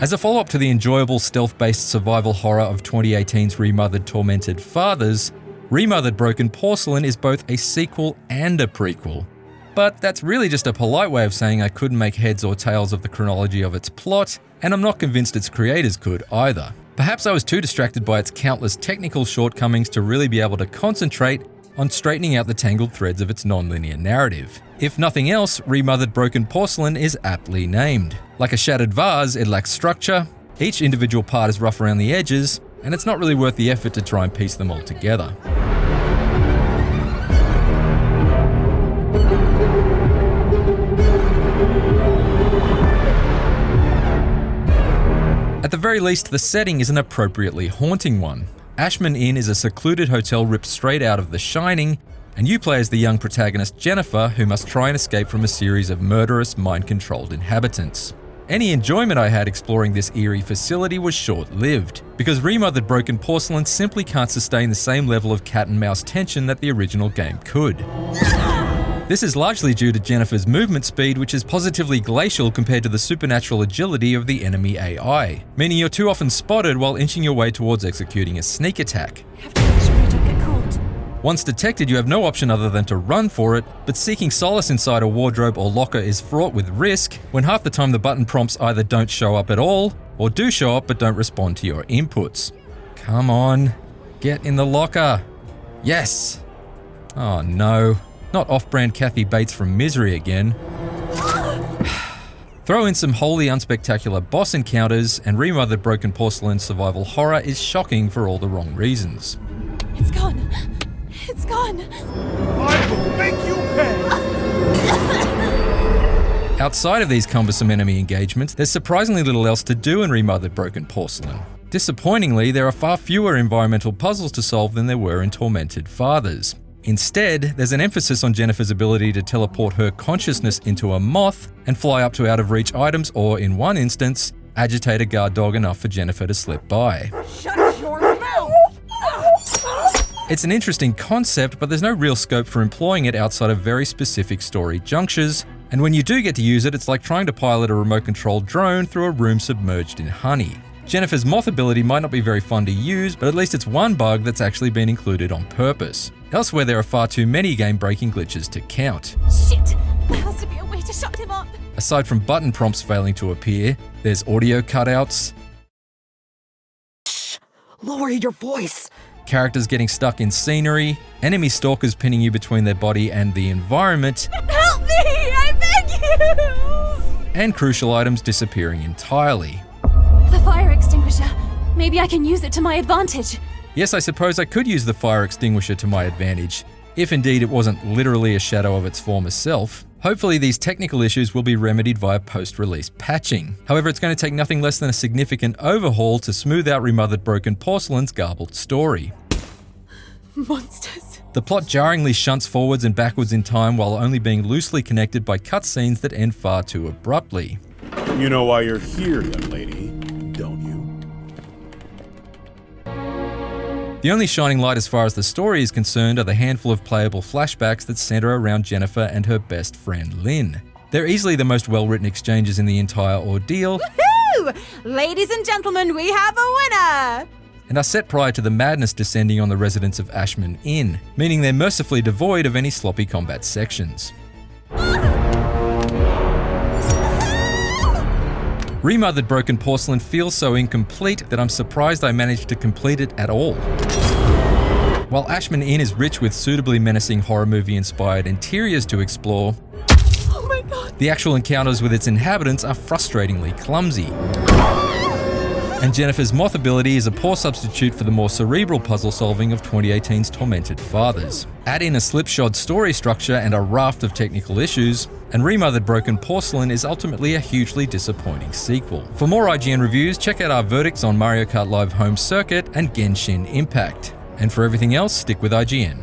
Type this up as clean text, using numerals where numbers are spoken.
As a follow-up to the enjoyable stealth-based survival horror of 2018's Remothered Tormented Fathers, Remothered Broken Porcelain is both a sequel and a prequel. But that's really just a polite way of saying I couldn't make heads or tails of the chronology of its plot, and I'm not convinced its creators could either. Perhaps I was too distracted by its countless technical shortcomings to really be able to concentrate on straightening out the tangled threads of its non-linear narrative. If nothing else, Remothered Broken Porcelain is aptly named. Like a shattered vase, it lacks structure, each individual part is rough around the edges, and it's not really worth the effort to try and piece them all together. At the very least, the setting is an appropriately haunting one. Ashman Inn is a secluded hotel ripped straight out of The Shining, and you play as the young protagonist Jennifer, who must try and escape from a series of murderous, mind-controlled inhabitants. Any enjoyment I had exploring this eerie facility was short-lived, because Remothered Broken Porcelain simply can't sustain the same level of cat-and-mouse tension that the original game could. This is largely due to Jennifer's movement speed, which is positively glacial compared to the supernatural agility of the enemy AI, meaning you're too often spotted while inching your way towards executing a sneak attack. You have to make sure you don't get caught. Once detected, you have no option other than to run for it, but seeking solace inside a wardrobe or locker is fraught with risk, when half the time the button prompts either don't show up at all, or do show up but don't respond to your inputs. Come on, get in the locker. Yes! Oh no. Not off-brand Kathy Bates from Misery again. Throw in some wholly unspectacular boss encounters, and Remothered Broken Porcelain survival horror is shocking for all the wrong reasons. It's gone. It's gone. I will make you pay! Outside of these cumbersome enemy engagements, there's surprisingly little else to do in Remothered Broken Porcelain. Disappointingly, there are far fewer environmental puzzles to solve than there were in Tormented Fathers. Instead, there's an emphasis on Jennifer's ability to teleport her consciousness into a moth and fly up to out-of-reach items, or in one instance, agitate a guard dog enough for Jennifer to slip by. Shut your mouth! It's an interesting concept, but there's no real scope for employing it outside of very specific story junctures, and when you do get to use it, it's like trying to pilot a remote-controlled drone through a room submerged in honey. Jennifer's moth ability might not be very fun to use, but at least it's one bug that's actually been included on purpose. Elsewhere, there are far too many game-breaking glitches to count. Shit! There has to be a way to shut him up. Aside from button prompts failing to appear, there's audio cutouts, Shh! Lower your voice! characters getting stuck in scenery, enemy stalkers pinning you between their body and the environment, Help me! I beg you! and crucial items disappearing entirely. The fire extinguisher. Maybe I can use it to my advantage. Yes, I suppose I could use the fire extinguisher to my advantage, if indeed it wasn't literally a shadow of its former self. Hopefully these technical issues will be remedied via post-release patching. However, it's going to take nothing less than a significant overhaul to smooth out Remothered Broken Porcelain's garbled story. Monsters. The plot jarringly shunts forwards and backwards in time while only being loosely connected by cutscenes that end far too abruptly. You know why you're here, young lady, don't you? The only shining light as far as the story is concerned are the handful of playable flashbacks that center around Jennifer and her best friend Lynn. They're easily the most well-written exchanges in the entire ordeal, Woohoo! Ladies and gentlemen, we have a winner! and are set prior to the madness descending on the residents of Ashman Inn, meaning they're mercifully devoid of any sloppy combat sections. Remothered Broken Porcelain feels so incomplete that I'm surprised I managed to complete it at all. While Ashman Inn is rich with suitably menacing horror movie-inspired interiors to explore, Oh my god. the actual encounters with its inhabitants are frustratingly clumsy. And Jennifer's moth ability is a poor substitute for the more cerebral puzzle solving of 2018's Tormented Fathers. Add in a slipshod story structure and a raft of technical issues, and Remothered Broken Porcelain is ultimately a hugely disappointing sequel. For more IGN reviews, check out our verdicts on Mario Kart Live Home Circuit and Genshin Impact. And for everything else, stick with IGN.